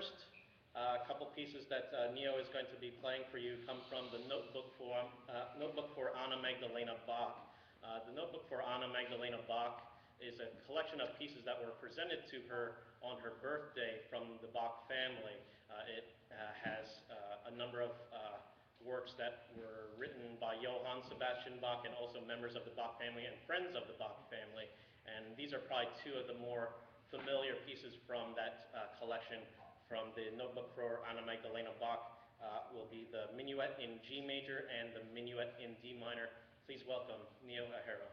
first couple pieces that Neo is going to be playing for you come from the Notebook for Anna Magdalena Bach. The Notebook for Anna Magdalena Bach is a collection of pieces that were presented to her on her birthday from the Bach family. It has a number of works that were written by Johann Sebastian Bach and also members of the Bach family and friends of the Bach family. And these are probably two of the more familiar pieces from that collection from the Notebook for Anna Magdalena Bach. Will be the Minuet in G major and the Minuet in D minor. Please welcome Neo Ajero.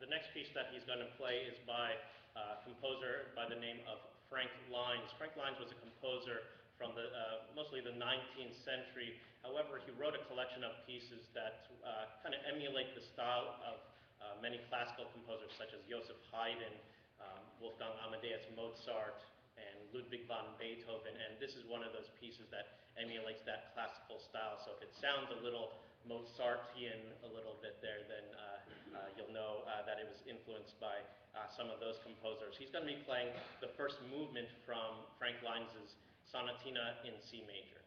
The next piece that he's going to play is by a composer by the name of Frank Lines. Frank Lines was a composer from mostly the 19th century. However, he wrote a collection of pieces that kind of emulate the style of many classical composers such as Joseph Haydn, Wolfgang Amadeus Mozart, and Ludwig van Beethoven. And this is one of those pieces that emulates that classical style. So if it sounds a little Mozartian a little bit there, then you'll know that it was influenced by some of those composers. He's going to be playing the first movement from Frank Lines' Sonatina in C major.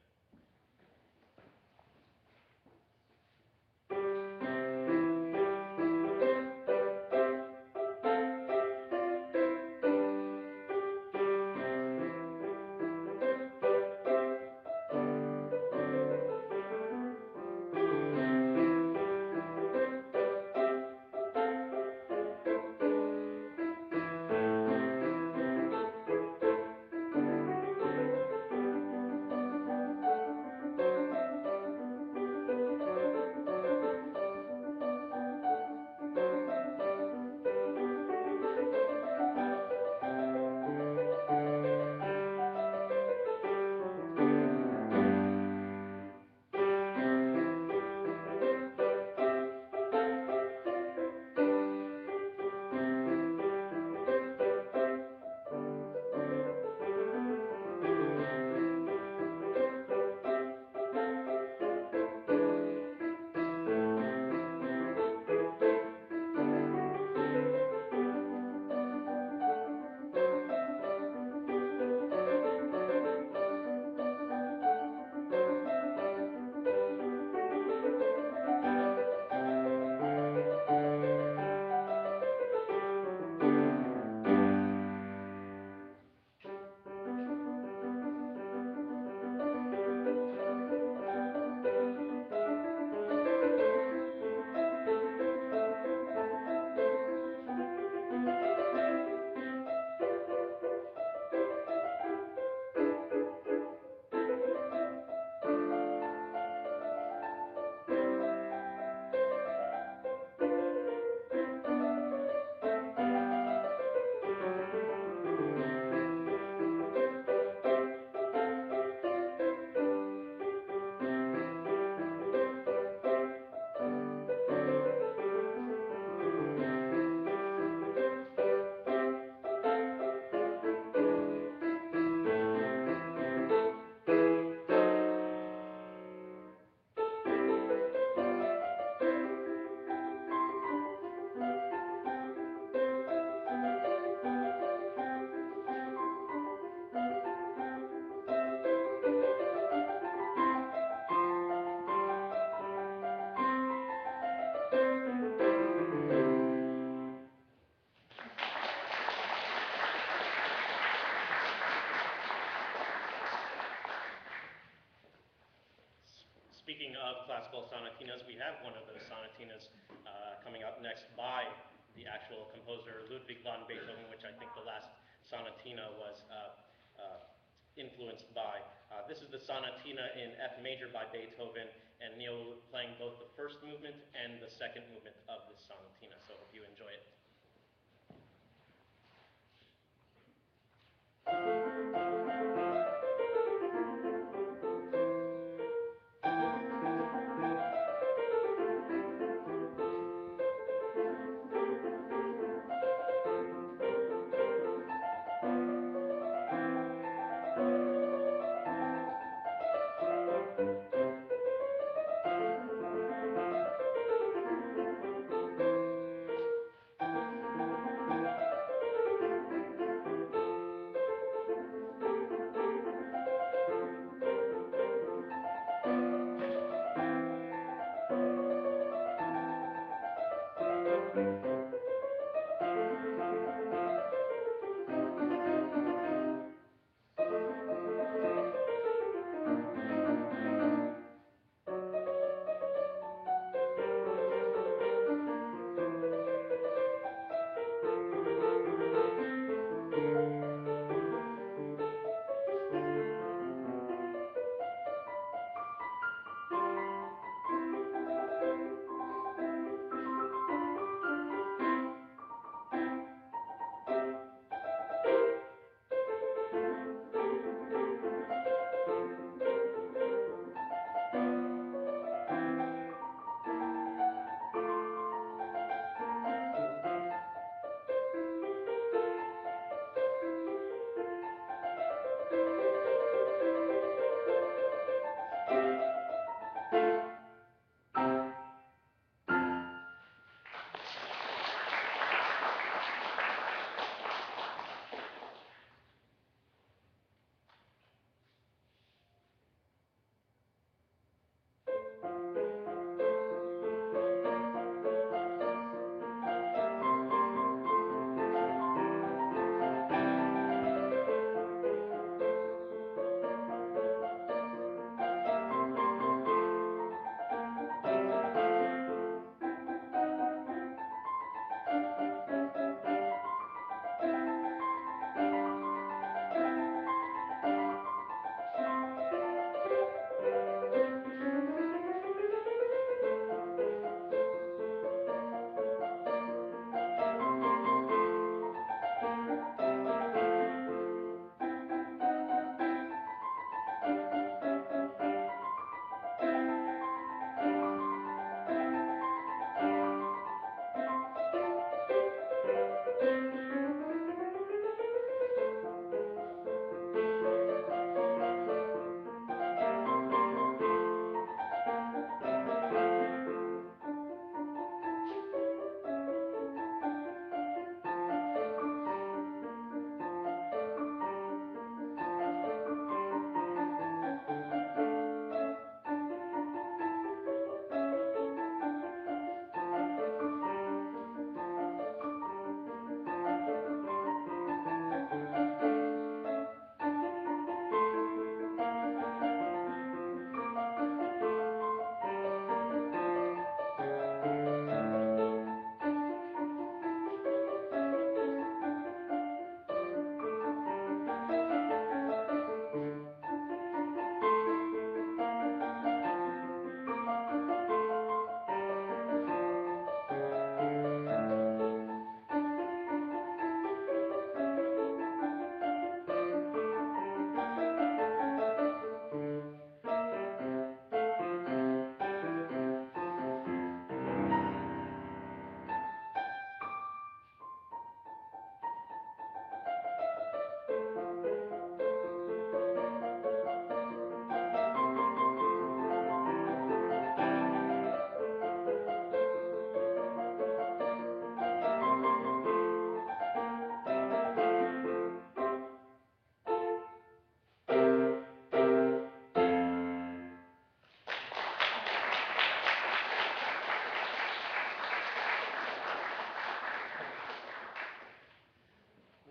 speaking of classical sonatinas, we have one of those sonatinas coming up next by the actual composer Ludwig van Beethoven, which I think the last sonatina was influenced by. This is the sonatina in F major by Beethoven, and Neil will be playing both the first movement and the second movement of this sonatina, so hope you enjoy it.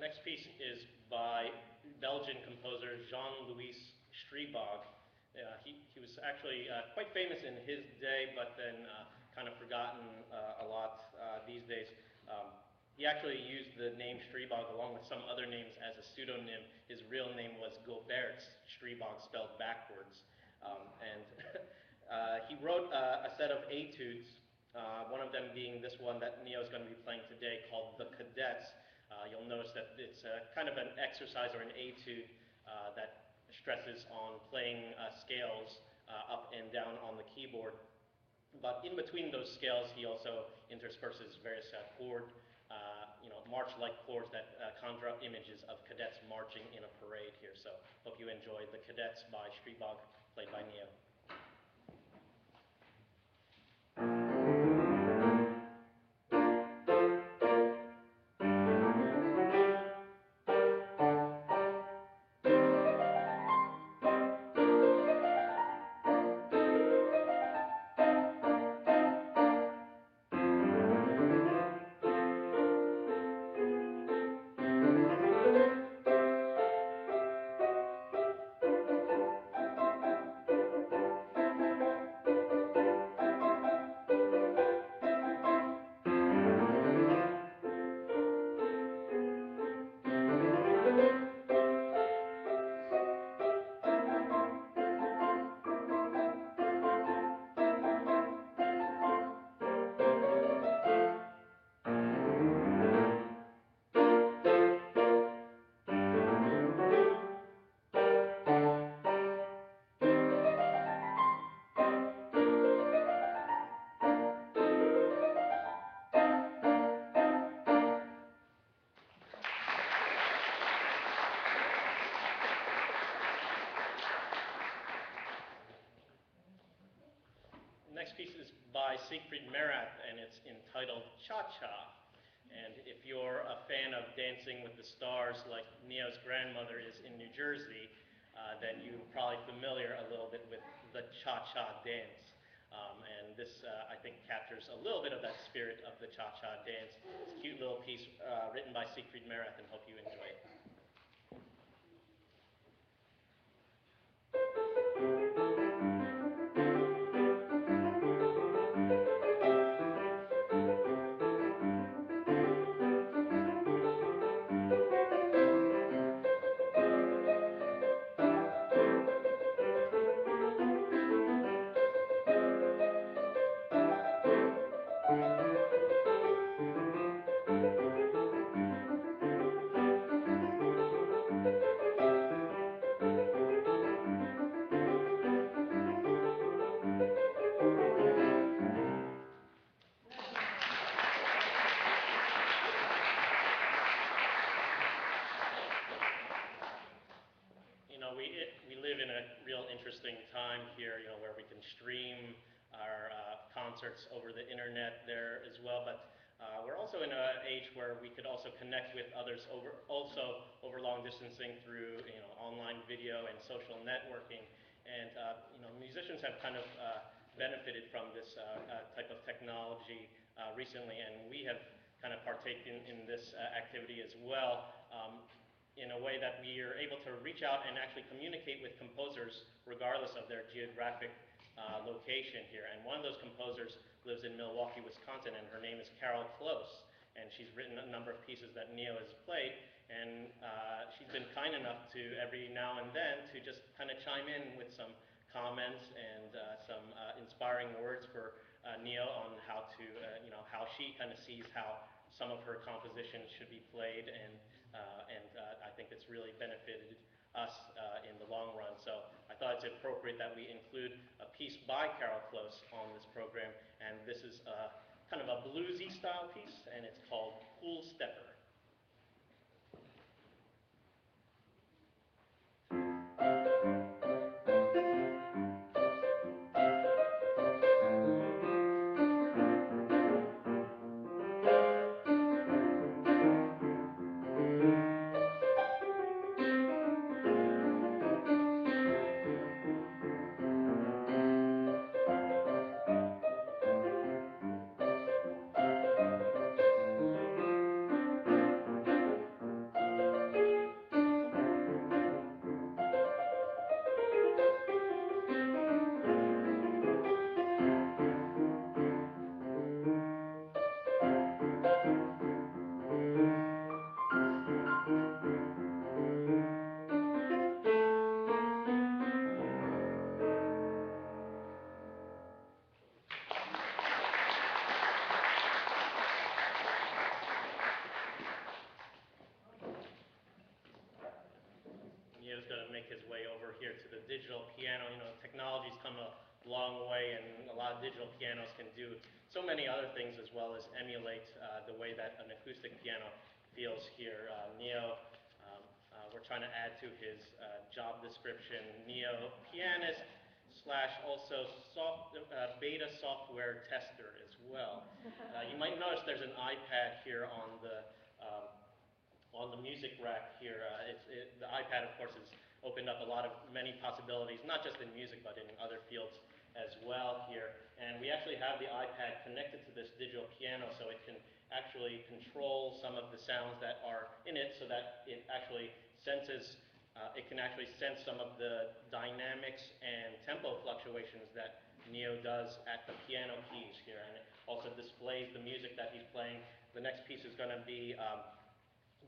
Next piece is by Belgian composer Jean-Louis Stribog. He was actually quite famous in his day, but then kind of forgotten a lot these days. Um, he actually used the name Strebog along with some other names as a pseudonym. His real name was Gobert Strebog, spelled backwards. And he wrote a set of etudes, one of them being this one that Neo is going to be playing today called The Cadets. You'll notice that it's kind of an exercise or an etude that stresses on playing scales up and down on the keyboard. But in between those scales, he also intersperses various march-like chords that conjure up images of cadets marching in a parade here. So hope you enjoy The Cadets by Strebog, played by Neo. Next piece is by Siegfried Merath, and it's entitled Cha-Cha. And if you're a fan of Dancing with the Stars like Neo's grandmother is in New Jersey, then you're probably familiar a little bit with the Cha-Cha dance. And this, I think, captures a little bit of that spirit of the Cha-Cha dance. It's a cute little piece written by Siegfried Merath, and hope you enjoy it. We live in a real interesting time here, where we can stream our concerts over the internet there as well. But we're also in an age where we could also connect with others over long distancing through online video and social networking. And musicians have kind of benefited from this type of technology recently, and we have kind of partaken in this activity as well. In a way that we are able to reach out and actually communicate with composers regardless of their geographic location here. And one of those composers lives in Milwaukee, Wisconsin, and her name is Carol Close. And she's written a number of pieces that Neo has played, and she's been kind enough to every now and then to just kind of chime in with some comments and some inspiring words for Neo on how she kind of sees how some of her compositions should be played, and I think it's really benefited us in the long run. So I thought it's appropriate that we include a piece by Carol Close on this program, and this is kind of a bluesy style piece, and it's called Cool Stepper. digital piano. You know, technology's come a long way, and a lot of digital pianos can do so many other things as well as emulate the way that an acoustic piano feels here. Neo, we're trying to add to his job description, Neo pianist slash also beta software tester as well. You might notice there's an iPad here on the music rack here. The iPad, of course, has opened up many possibilities, not just in music, but in other fields as well here. And we actually have the iPad connected to this digital piano, so it can actually control some of the sounds that are in it, so that it can actually sense some of the dynamics and tempo fluctuations that Neo does at the piano keys here, and it also displays the music that he's playing. The next piece is going to be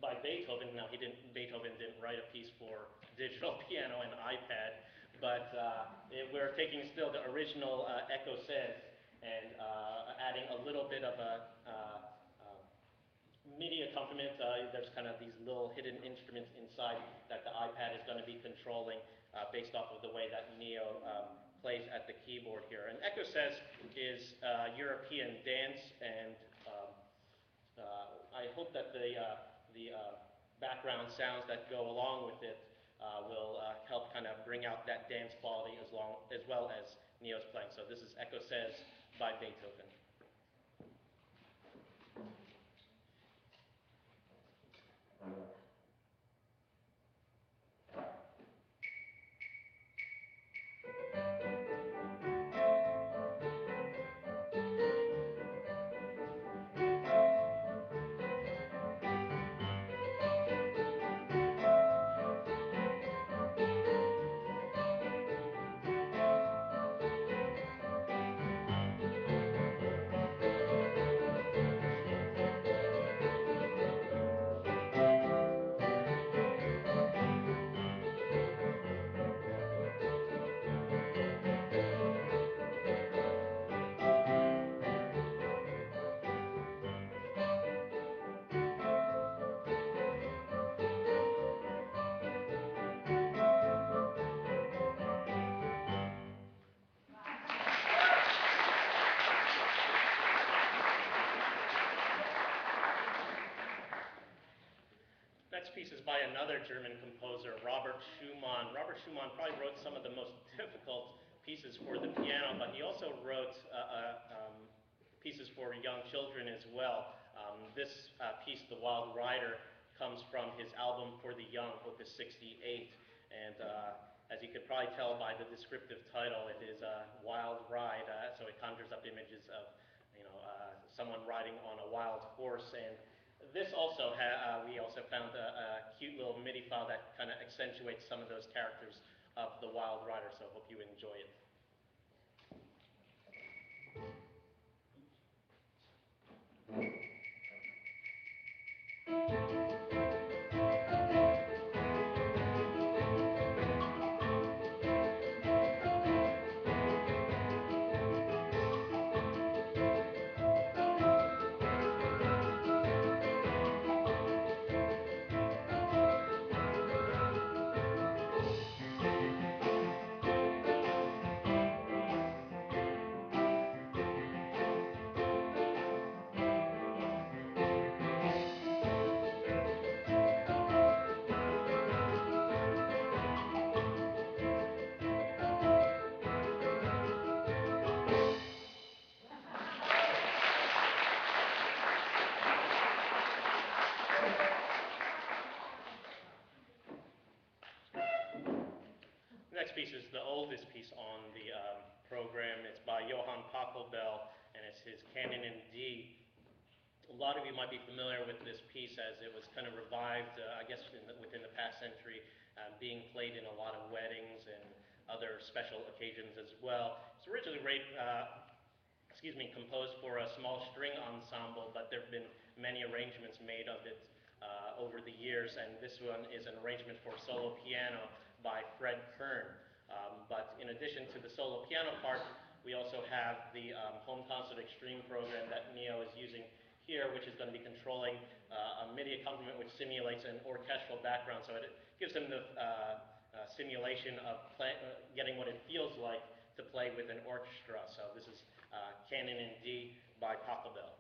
by Beethoven. Now, Beethoven didn't write a piece for digital piano and iPad, but we're taking still the original Echo Says and adding a little bit of a MIDI accompaniment. There's kind of these little hidden instruments inside that the iPad is going to be controlling based off of the way that Neo plays at the keyboard here. And Echo Says is European dance, and I hope that the background sounds that go along with it will help kind of bring out that dance quality as well as Neo's playing. So this is Echo Says by Beethoven. Next piece is by another German composer, Robert Schumann. Robert Schumann probably wrote some of the most difficult pieces for the piano, but he also wrote pieces for young children as well. This piece, The Wild Rider, comes from his album For the Young, Opus 68. And as you could probably tell by the descriptive title, it is a wild ride, so it conjures up images of someone riding on a wild horse. And this also, we also found a cute little MIDI file that kind of accentuates some of those characters of the Wild Rider, so I hope you enjoy it. The next piece is the oldest piece on the program. It's by Johann Pachelbel, and it's his Canon in D. A lot of you might be familiar with this piece as it was kind of revived, I guess, within the past century, being played in a lot of weddings and other special occasions as well. It's originally composed for a small string ensemble, but there have been many arrangements made of it over the years, and this one is an arrangement for solo piano by Fred Kern. But in addition to the solo piano part, we also have the Home Concert Extreme program that Neo is using here, which is going to be controlling a MIDI accompaniment which simulates an orchestral background, so it gives him the simulation of getting what it feels like to play with an orchestra. So this is Canon in D by Pachelbel.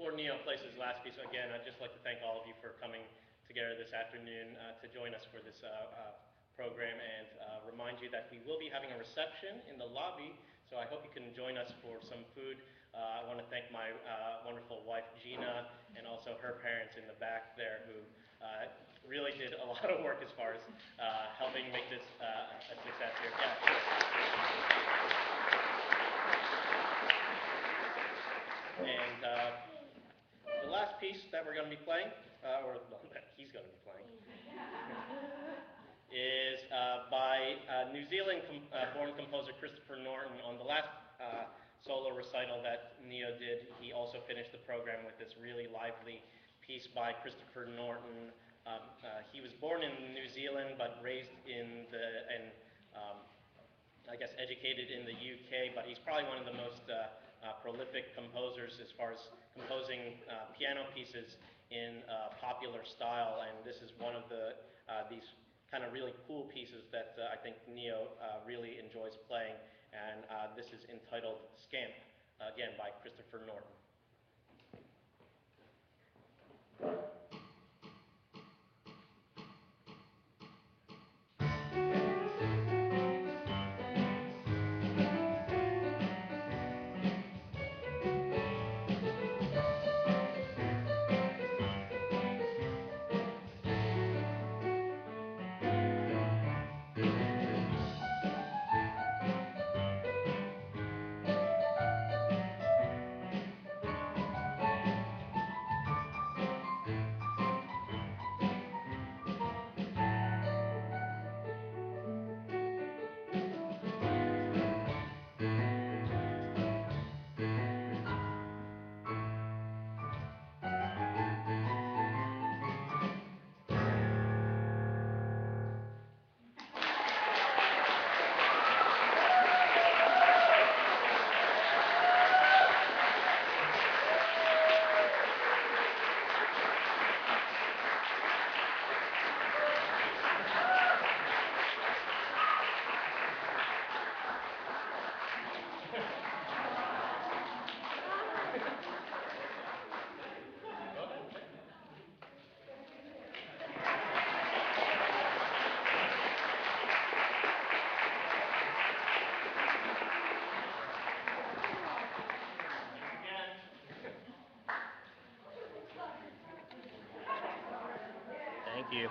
Before Neo plays his last piece, again, I'd just like to thank all of you for coming together this afternoon to join us for this program, and remind you that we will be having a reception in the lobby, so I hope you can join us for some food. I want to thank my wonderful wife, Gina, and also her parents in the back there who really did a lot of work as far as helping make this a success here. Yeah. And the last piece that we're going to be playing, or that he's going to be playing, is by New Zealand-born composer Christopher Norton. On the last solo recital that Neo did, he also finished the program with this really lively piece by Christopher Norton. He was born in New Zealand, but raised in I guess, educated in the UK, but he's probably one of the most prolific composers as far as composing piano pieces in popular style, and this is one of these kind of really cool pieces that I think Neo really enjoys playing, and this is entitled Scamp, again by Christopher Norton. you.